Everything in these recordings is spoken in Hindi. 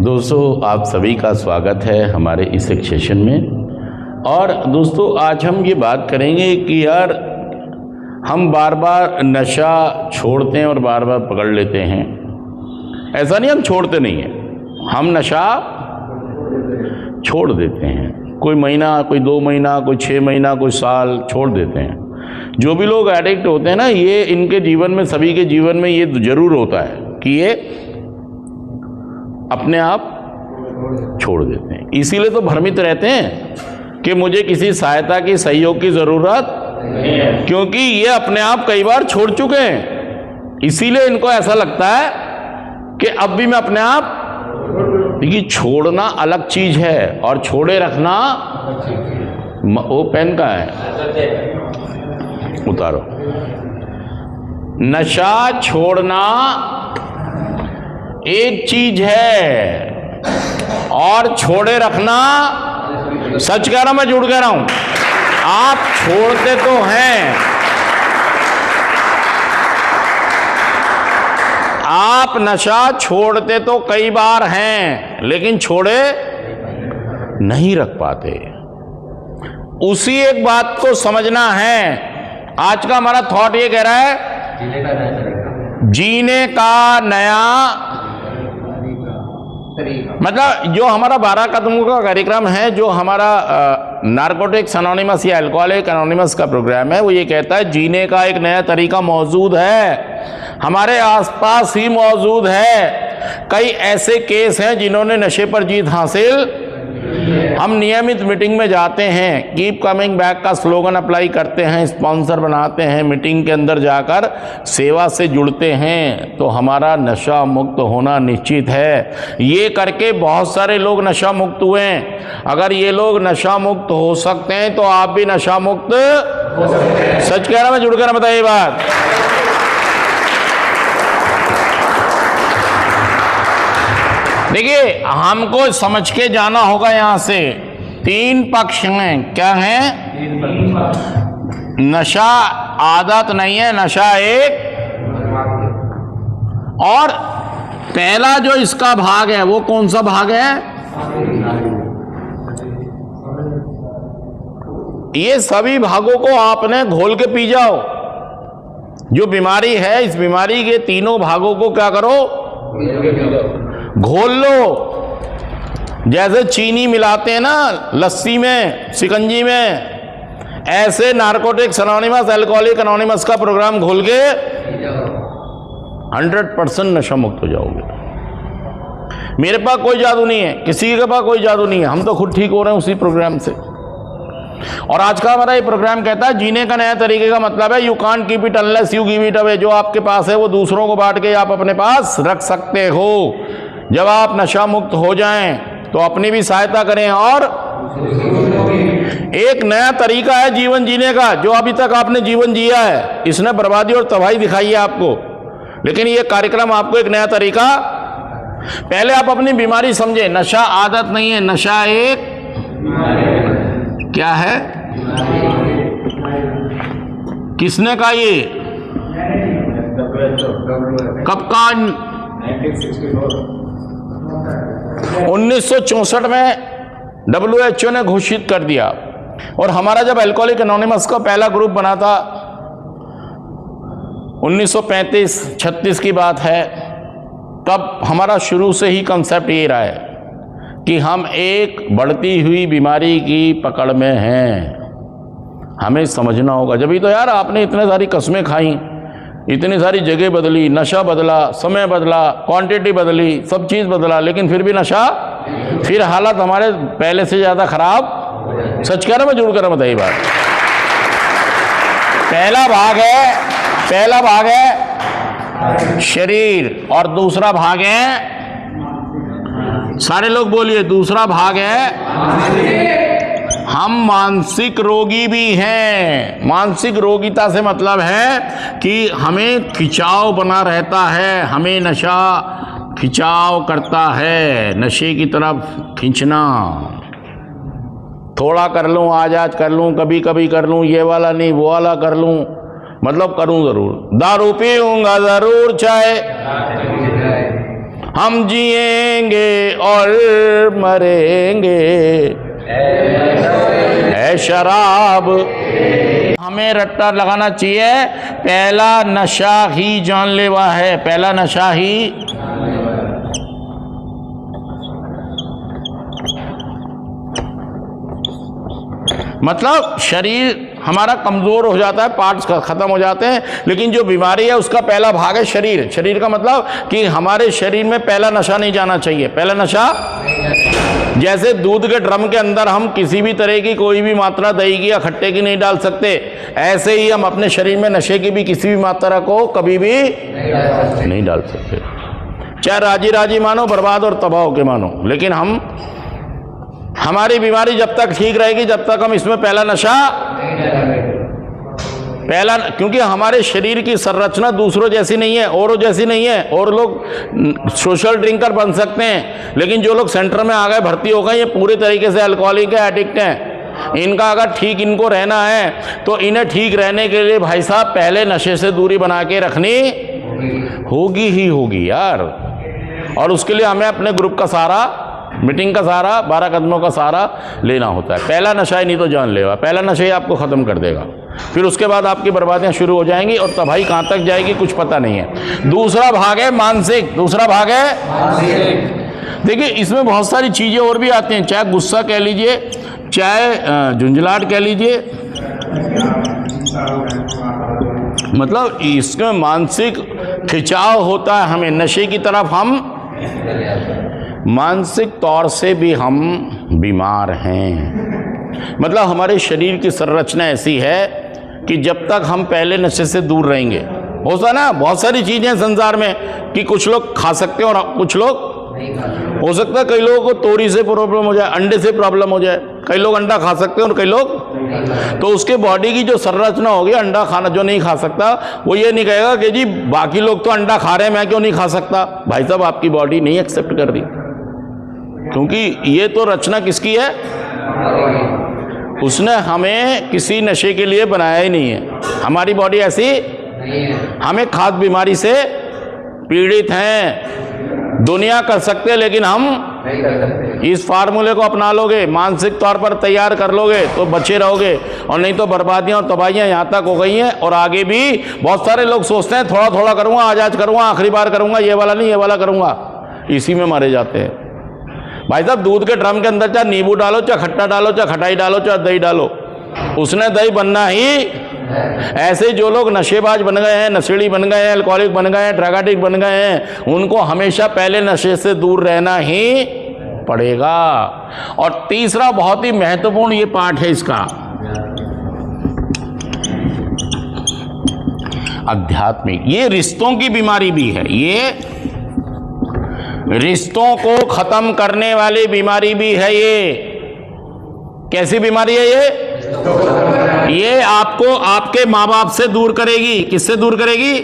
दोस्तों, आप सभी का स्वागत है हमारे इस एक सेशन में। और दोस्तों, आज हम ये बात करेंगे कि यार हम बार बार नशा छोड़ते हैं और बार बार पकड़ लेते हैं। ऐसा नहीं हम छोड़ते नहीं हैं, हम नशा छोड़ देते हैं। कोई महीना, कोई 2 महीना, कोई 6 महीना, कोई साल छोड़ देते हैं। जो भी लोग एडिक्ट होते हैं ना, ये इनके जीवन में, सभी के जीवन में ये ज़रूर होता है कि ये अपने आप छोड़ देते हैं। इसीलिए तो भ्रमित रहते हैं कि मुझे किसी सहायता की, सहयोग की ज़रूरत नहीं है, क्योंकि ये अपने आप कई बार छोड़ चुके हैं। इसीलिए इनको ऐसा लगता है कि अब भी मैं अपने आप। देखिए, छोड़ना अलग चीज़ है और छोड़े रखना। वो पेन का है, उतारो। नशा छोड़ना एक चीज है और छोड़े रखना, सच कह रहा हूं मैं, झूठ कह रहा हूं? आप छोड़ते तो हैं, आप नशा छोड़ते तो कई बार हैं, लेकिन छोड़े नहीं रख पाते। उसी एक बात को समझना है। आज का हमारा थॉट ये कह रहा है, जीने का नया मतलब जो हमारा 12 कदमों का कार्यक्रम है, जो हमारा नारकोटिक्स एनोनिमस या अल्कोहलिक एनोनिमस का प्रोग्राम है, वो ये कहता है जीने का एक नया तरीका मौजूद है, हमारे आसपास ही मौजूद है। कई ऐसे केस हैं जिन्होंने नशे पर जीत हासिल। हम नियमित मीटिंग में जाते हैं, कीप कमिंग बैक का स्लोगन अप्लाई करते हैं, स्पॉन्सर बनाते हैं, मीटिंग के अंदर जाकर सेवा से जुड़ते हैं, तो हमारा नशा मुक्त होना निश्चित है। ये करके बहुत सारे लोग नशा मुक्त हुए हैं। अगर ये लोग नशा मुक्त हो सकते हैं तो आप भी नशा मुक्त हो सकते हैं। सच कह रहा मैं, जुड़ कर बताइए बात। देखिए, हमको समझ के जाना होगा। यहां से 3 पक्ष हैं। क्या है? नशा आदत नहीं है, नशा एक। और पहला जो इसका भाग है, वो कौन सा भाग है? ये सभी भागों को आपने घोल के पी जाओ। जो बीमारी है, इस बीमारी के तीनों भागों को क्या करो? घोल लो। जैसे चीनी मिलाते हैं ना लस्सी में, शिकंजी में, ऐसे नारकोटिक्स एनोनिमस, अल्कोहलिक एनोनिमस का प्रोग्राम घोल के 100% नशा मुक्त हो जाओगे। मेरे पास कोई जादू नहीं है, किसी के पास कोई जादू नहीं है, हम तो खुद ठीक हो रहे हैं उसी प्रोग्राम से। और आज का हमारा ये प्रोग्राम कहता है जीने का नया तरीके का मतलब है you can't keep it unless you give it away. जो आपके पास है वो दूसरों को बांट के आप अपने पास रख सकते हो। जब आप नशा मुक्त हो जाएं तो अपनी भी सहायता करें। और एक नया तरीका है जीवन जीने का। जो अभी तक आपने जीवन जिया है, इसने बर्बादी और तबाही दिखाई है आपको, लेकिन ये कार्यक्रम आपको एक नया तरीका। पहले आप अपनी बीमारी समझे। नशा आदत नहीं है, नशा एक क्या है? किसने कहा ये? कब का? 1964 में WHO ने घोषित कर दिया। और हमारा जब अल्कोहलिक एनोनिमस का पहला ग्रुप बना था, 1935-36 की बात है, तब हमारा शुरू से ही कंसेप्ट ये रहा है कि हम एक बढ़ती हुई बीमारी की पकड़ में हैं। हमें समझना होगा। जब भी तो यार आपने इतने सारी कस्में खाई, इतनी सारी जगह बदली, नशा बदला, समय बदला, क्वांटिटी बदली, सब चीज़ बदला, लेकिन फिर भी नशा, फिर हालत हमारे पहले से ज़्यादा खराब। सच कह रहा मैं, जुड़ कर बताइए बात। पहला भाग है शरीर, और दूसरा भाग है, सारे लोग बोलिए, दूसरा भाग है हम मानसिक रोगी भी हैं। मानसिक रोगिता से मतलब है कि हमें खिंचाव बना रहता है, हमें नशा खिंचाव करता है, नशे की तरफ खींचना। थोड़ा कर लूँ, आज कर लूँ, कभी कभी कर लूँ, ये वाला नहीं वो वाला कर लूँ, मतलब करूँ ज़रूर। दारू पीऊँगा ज़रूर, चाहे हम जिएंगे और मरेंगे है शराब। हमें रट्टा लगाना चाहिए, पहला नशा ही जानलेवा है, पहला नशा ही। मतलब शरीर हमारा कमज़ोर हो जाता है, पार्ट्स ख़त्म हो जाते हैं, लेकिन जो बीमारी है उसका पहला भाग है शरीर। शरीर का मतलब कि हमारे शरीर में पहला नशा नहीं जाना चाहिए। पहला नशा, जैसे दूध के ड्रम के अंदर हम किसी भी तरह की कोई भी मात्रा दही की या खट्टे की नहीं डाल सकते, ऐसे ही हम अपने शरीर में नशे की भी किसी भी मात्रा को कभी भी नहीं डाल सकते, चाहे राजी राजी मानो, बर्बाद और तबाह के मानो। लेकिन हमारी बीमारी जब तक ठीक रहेगी, जब तक हम इसमें पहला नशा क्योंकि हमारे शरीर की संरचना दूसरों जैसी नहीं है, औरों जैसी नहीं है। और लोग सोशल ड्रिंकर बन सकते हैं, लेकिन जो लोग सेंटर में आ गए, भर्ती हो गए, ये पूरे तरीके से अल्कोहलिक है, एडिक्ट हैं। इनका अगर ठीक इनको रहना है तो इन्हें ठीक रहने के लिए भाई साहब पहले नशे से दूरी बना के रखनी होगी ही होगी यार। और उसके लिए हमें अपने ग्रुप का सहारा, मीटिंग का सहारा, 12 कदमों का सहारा लेना होता है। पहला नशा ही नहीं तो जानलेवा, पहला नशा ही आपको ख़त्म कर देगा। फिर उसके बाद आपकी बर्बादियां शुरू हो जाएंगी और तबाही कहाँ तक जाएगी कुछ पता नहीं है। दूसरा भाग है मानसिक। दूसरा भाग है, देखिए इसमें बहुत सारी चीज़ें और भी आती हैं, चाहे गुस्सा कह लीजिए, चाहे झुंझलाहट कह लीजिए, मतलब इसमें मानसिक खिंचाव होता है हमें नशे की तरफ। हम मानसिक तौर से भी हम बीमार हैं। मतलब हमारे शरीर की संरचना ऐसी है कि जब तक हम पहले नशे से दूर रहेंगे, होता ना बहुत सारी चीज़ें संसार में कि कुछ लोग खा सकते हैं और कुछ लोग, हो सकता है कई लोगों को तोरी से प्रॉब्लम हो जाए, अंडे से प्रॉब्लम हो जाए, कई लोग अंडा खा सकते हैं और कई लोग, तो उसके बॉडी की जो संरचना होगी, अंडा खाना जो नहीं खा सकता वो ये नहीं कहेगा कि जी बाकी लोग तो अंडा खा रहे हैं मैं क्यों नहीं खा सकता। भाई साहब आपकी बॉडी नहीं एक्सेप्ट कर रही, क्योंकि ये तो रचना किसकी है, उसने हमें किसी नशे के लिए बनाया ही नहीं है। हमारी बॉडी ऐसी, हमें खाद्य बीमारी से पीड़ित हैं, दुनिया कर सकते हैं लेकिन हम नहीं कर सकते। इस फार्मूले को अपना लोगे, मानसिक तौर पर तैयार कर लोगे तो बचे रहोगे, और नहीं तो बर्बादियां और तबाहियां यहाँ तक हो गई हैं। और आगे भी बहुत सारे लोग सोचते हैं थोड़ा थोड़ा करूँगा, आज करूँगा, आखिरी बार करूँगा, ये वाला नहीं ये वाला करूँगा, इसी में मारे जाते हैं। भाई साहब दूध के ड्रम के अंदर चाहे नींबू डालो, चाहे खट्टा डालो, चाहे खटाई डालो, चाहे दही डालो, उसने दही बनना ही। ऐसे जो लोग नशेबाज बन गए हैं, नशेड़ी बन गए हैं, अल्कोहलिक बन गए हैं, ड्रग एडिक्ट बन गए हैं, उनको हमेशा पहले नशे से दूर रहना ही पड़ेगा। और तीसरा बहुत ही महत्वपूर्ण ये पार्ट है इसका, आध्यात्मिक। ये रिश्तों की बीमारी भी है, ये रिश्तों को खत्म करने वाली बीमारी भी है। ये कैसी बीमारी है ये आपको आपके माँ बाप से दूर करेगी। किससे दूर करेगी?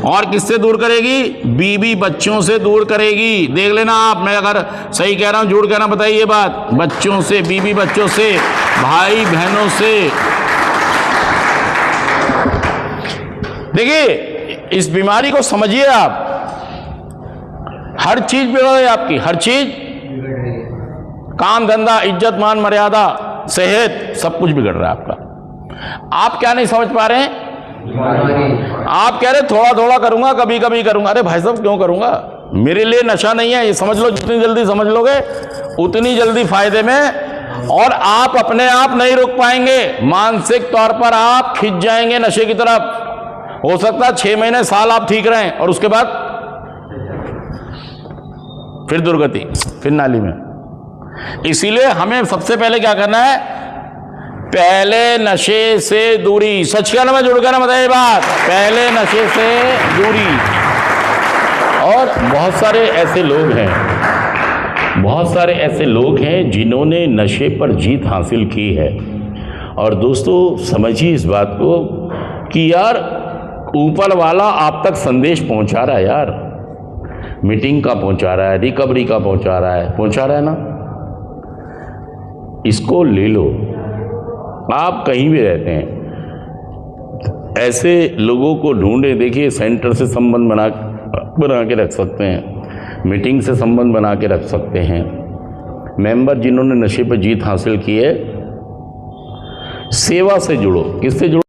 और किससे दूर करेगी? बीवी बच्चों से दूर करेगी। देख लेना आप, मैं अगर सही कह रहा हूं झूठ कह रहा हूं बताइए बात। बच्चों से, बीवी बच्चों से, भाई बहनों से। देखिए इस बीमारी को समझिए आप, हर चीज बिगड़ रही है आपकी, हर चीज, काम धंधा, इज्जत मान मर्यादा, सेहत, सब कुछ बिगड़ रहा है आपका। आप क्या नहीं समझ पा रहे हैं? आप कह रहे थोड़ा थोड़ा करूंगा, कभी कभी करूंगा। अरे भाई साहब क्यों करूंगा? मेरे लिए नशा नहीं है, ये समझ लो। जितनी जल्दी समझ लोगे उतनी जल्दी फायदे में। और आप अपने आप नहीं रुक पाएंगे, मानसिक तौर पर आप खिंच जाएंगे नशे की तरफ। हो सकता है 6 महीने साल आप ठीक रहें और उसके बाद फिर दुर्गति, फिर नाली में। इसीलिए हमें सबसे पहले क्या करना है? पहले नशे से दूरी। सच कहना मैं जुड़ कहना बताइए बात, पहले नशे से दूरी। और बहुत सारे ऐसे लोग हैं, बहुत सारे ऐसे लोग हैं जिन्होंने नशे पर जीत हासिल की है। और दोस्तों समझिए इस बात को कि यार ऊपर वाला आप तक संदेश पहुंचा रहा है यार, मीटिंग का पहुंचा रहा है, रिकवरी का पहुंचा रहा है ना। इसको ले लो। आप कहीं भी रहते हैं, ऐसे लोगों को ढूंढे। देखिए सेंटर से संबंध बना के रख सकते हैं। मीटिंग से संबंध बना के रख सकते हैं। मेंबर जिन्होंने नशे पर जीत हासिल की है, सेवा से जुड़ो। किससे जुड़ो?